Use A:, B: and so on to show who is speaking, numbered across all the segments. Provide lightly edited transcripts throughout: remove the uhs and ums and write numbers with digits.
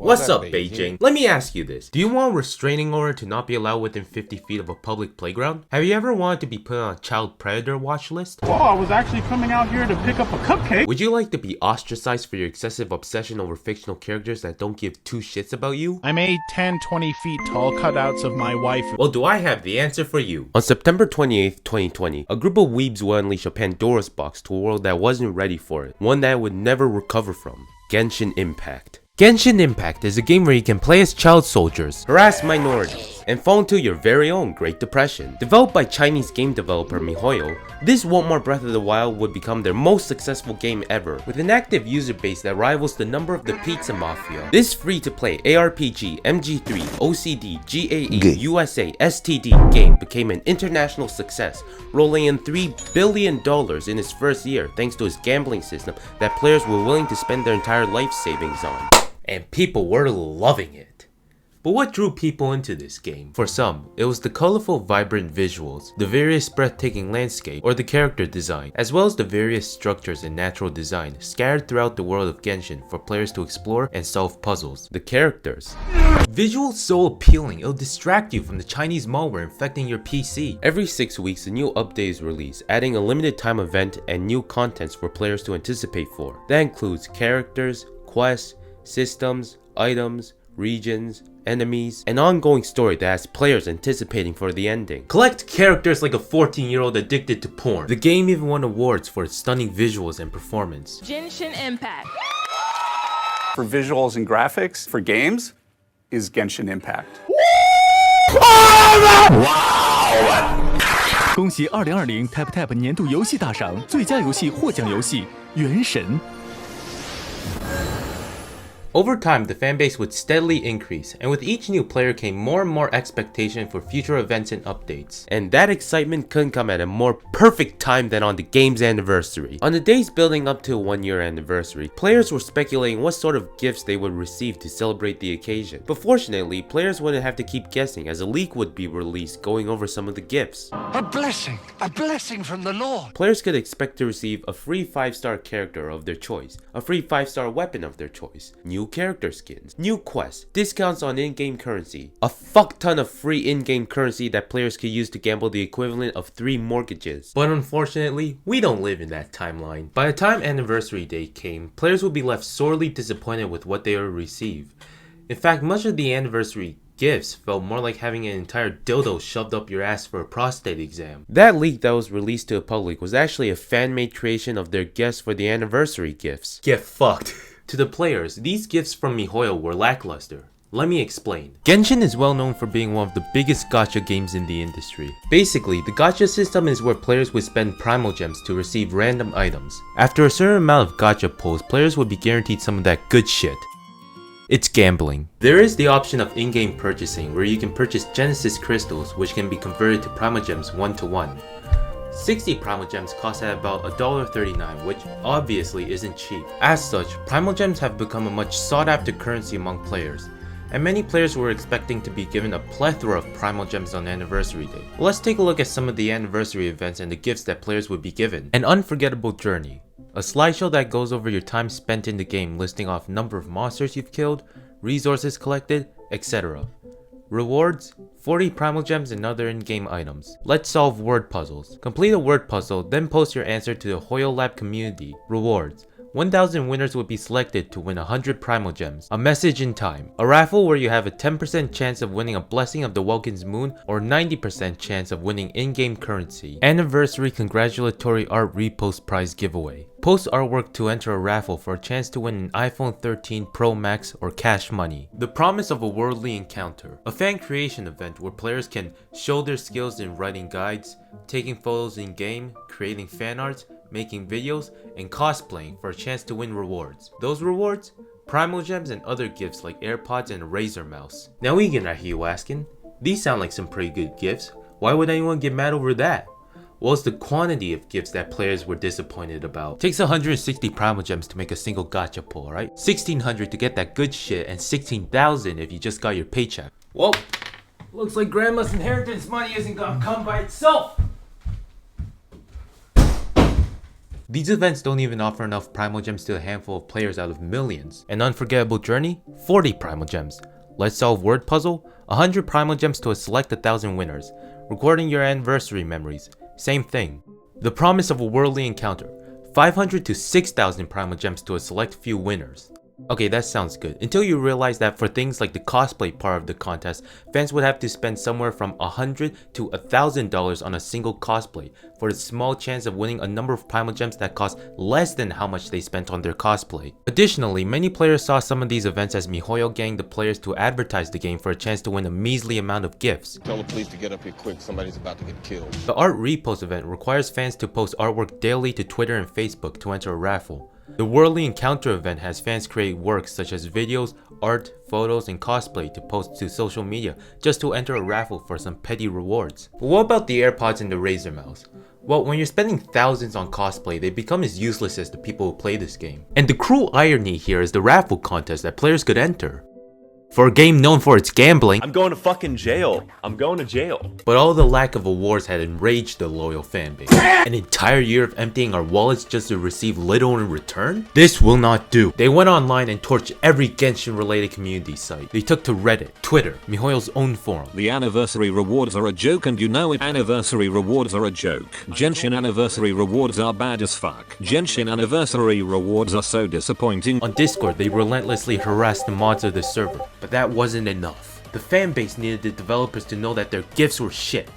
A: What's up, Beijing? Let me ask you this. Do you want a restraining order to not be allowed within 50 feet of a public playground? Have you ever wanted to be put on a child predator watch list?
B: Oh, I was actually coming out here to pick up a cupcake.
A: Would you like to be ostracized for your excessive obsession over fictional characters that don't give two shits about you?
B: I made 10 20 feet tall cutouts of my wife.
A: Well, do I have the answer for you. On September 28th, 2020, a group of weebs will unleash a Pandora's box to a world that wasn't ready for it. One that would never recover from. Genshin Impact. Genshin Impact is a game where you can play as child soldiers, harass minorities, and fall into your very own Great Depression. Developed by Chinese game developer Mihoyo, this Walmart Breath of the Wild would become their most successful game ever, with an active user base that rivals the number of the Pizza Mafia. This free-to-play ARPG, MG3, OCD, GAE, USA, STD game became an international success, rolling in $3 billion in its first year thanks to its gambling system that players were willing to spend their entire life savings on. And people were loving it. But what drew people into this game? For some, it was the colorful, vibrant visuals, the various breathtaking landscape, or the character design, as well as the various structures and natural design scattered throughout the world of Genshin for players to explore and solve puzzles. The characters. Visuals so appealing, it'll distract you from the Chinese malware infecting your PC. Every 6 weeks, a new update is released, adding a limited time event and new contents for players to anticipate for. That includes characters, quests, systems, items, regions, enemies, an ongoing story that has players anticipating for the ending. Collect characters like a 14-year-old addicted to porn. The game even won awards for its stunning visuals and performance.
C: Genshin Impact.
D: For visuals and graphics, for games, is Genshin Impact.
E: 恭喜2020 TapTap 年度游戏大赏最佳游戏获奖游戏《原神》。
A: Over time, the fanbase would steadily increase, and with each new player came more and more expectation for future events and updates. And that excitement couldn't come at a more perfect time than on the game's anniversary. On the days building up to a 1-year anniversary, players were speculating what sort of gifts they would receive to celebrate the occasion. But fortunately, players wouldn't have to keep guessing as a leak would be released going over some of the gifts.
F: A blessing from the Lord.
A: Players could expect to receive a free 5-star character of their choice, a free 5-star weapon of their choice, new character skins, new quests, discounts on in-game currency, a fuck ton of free in-game currency that players could use to gamble the equivalent of 3 mortgages. But unfortunately, we don't live in that timeline. By the time anniversary day came, players would be left sorely disappointed with what they would receive. In fact, much of the anniversary gifts felt more like having an entire dildo shoved up your ass for a prostate exam. That leak that was released to the public was actually a fan-made creation of their guests for the anniversary gifts. Get fucked. To the players, these gifts from Mihoyo were lackluster. Let me explain. Genshin is well known for being one of the biggest gacha games in the industry. Basically, the gacha system is where players would spend primal gems to receive random items. After a certain amount of gacha pulls, players would be guaranteed some of that good shit. It's gambling. There is the option of in-game purchasing where you can purchase Genesis crystals which can be converted to primal gems 1-to-1. 60 primal gems cost at about $1.39, which obviously isn't cheap. As such, primal gems have become a much sought after currency among players, and many players were expecting to be given a plethora of primal gems on anniversary day. Let's take a look at some of the anniversary events and the gifts that players would be given. An unforgettable journey. A slideshow that goes over your time spent in the game, listing off number of monsters you've killed, resources collected, etc. Rewards, 40 primal gems and other in-game items. Let's solve word puzzles. Complete a word puzzle, then post your answer to the Hoyo Lab community. Rewards. 1,000 winners will be selected to win 100 primal gems. A message in time. A raffle where you have a 10% chance of winning a blessing of the Welkin's Moon or 90% chance of winning in-game currency. Anniversary congratulatory art repost prize giveaway. Post artwork to enter a raffle for a chance to win an iPhone 13 Pro Max or cash money. The promise of a worldly encounter. A fan creation event where players can show their skills in writing guides, taking photos in game, creating fan arts, making videos, and cosplaying for a chance to win rewards. Those rewards? Primal gems and other gifts like AirPods and a Razer mouse. Now again, I hear you asking, these sound like some pretty good gifts. Why would anyone get mad over that? Well, it's the quantity of gifts that players were disappointed about. It takes 160 primal gems to make a single gacha pull, right? 1,600 to get that good shit and 16,000 if you just got your paycheck. Well, looks like grandma's inheritance money isn't gonna come by itself. These events don't even offer enough Primal Gems to a handful of players out of millions. An unforgettable journey? 40 Primal Gems. Let's solve word puzzle? 100 Primal Gems to select 1,000 winners. Recording your anniversary memories? Same thing. The promise of a worldly encounter? 500 to 6,000 Primal Gems to a select few winners. Okay, that sounds good, until you realize that for things like the cosplay part of the contest, fans would have to spend somewhere from $100 to $1,000 on a single cosplay for the small chance of winning a number of Primal Gems that cost less than how much they spent on their cosplay. Additionally, many players saw some of these events as Mihoyo getting the players to advertise the game for a chance to win a measly amount of gifts.
C: Tell the police to get up here quick, somebody's about to get killed.
A: The art repost event requires fans to post artwork daily to Twitter and Facebook to enter a raffle. The Worldly Encounter event has fans create works such as videos, art, photos, and cosplay to post to social media just to enter a raffle for some petty rewards. But what about the AirPods and the Razer mouse? Well, when you're spending thousands on cosplay, they become as useless as the people who play this game. And the cruel irony here is the raffle contest that players could enter. For a game known for its gambling,
G: I'm going to fucking jail. I'm going to jail.
A: But all the lack of awards had enraged the loyal fanbase. An entire year of emptying our wallets just to receive little in return? This will not do. They went online and torched every Genshin related community site. They took to Reddit, Twitter, Mihoyo's own forum.
H: The anniversary rewards are a joke and you know it. Anniversary rewards are a joke. Genshin anniversary rewards are bad as fuck. Genshin anniversary rewards are so disappointing.
A: On Discord, they relentlessly harassed the mods of the server. But that wasn't enough. The fanbase needed the developers to know that their gifts were shit.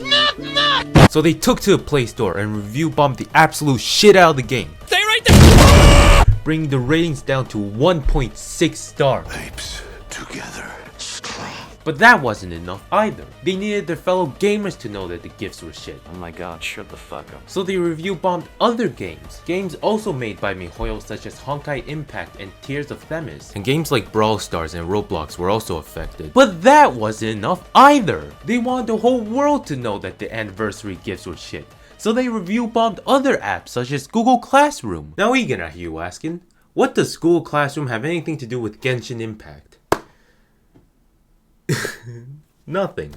A: So they took to the Play Store and review bombed the absolute shit out of the game. Stay right there! Bringing the ratings down to 1.6 stars.
F: Apes together strong.
A: But that wasn't enough either. They needed their fellow gamers to know that the gifts were shit.
G: Oh my god, shut the fuck up.
A: So they review bombed other games. Games also made by Mihoyo such as Honkai Impact and Tears of Themis. And games like Brawl Stars and Roblox were also affected. But that wasn't enough either. They wanted the whole world to know that the anniversary gifts were shit. So they review bombed other apps such as Google Classroom. Now Egan, I hear you asking, what does Google Classroom have anything to do with Genshin Impact? Nothing.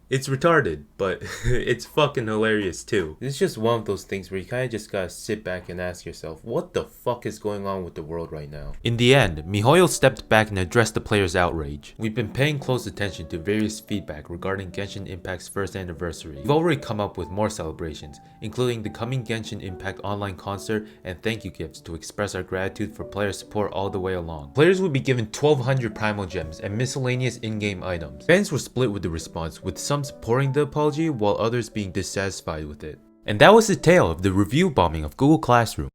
A: It's retarded, but it's fucking hilarious too. It's just one of those things where you kinda just gotta sit back and ask yourself, what the fuck is going on with the world right now? In the end, Mihoyo stepped back and addressed the players' outrage. We've been paying close attention to various feedback regarding Genshin Impact's first anniversary. We've already come up with more celebrations, including the coming Genshin Impact online concert and thank you gifts to express our gratitude for player support all the way along. Players would be given 1,200 Primal Gems and miscellaneous in-game items. Fans were split with the response, with some supporting the apology while others being dissatisfied with it. And that was the tale of the review bombing of Google Classroom.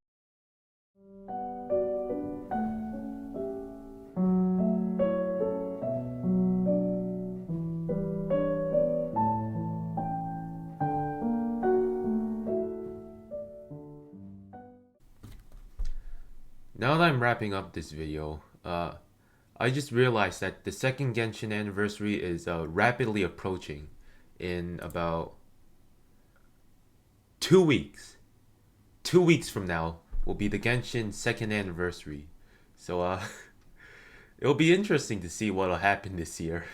A: Now that I'm wrapping up this video, I just realized that the second Genshin anniversary is rapidly approaching in about 2 weeks. 2 weeks from now will be the Genshin second anniversary. So it'll be interesting to see what'll happen this year.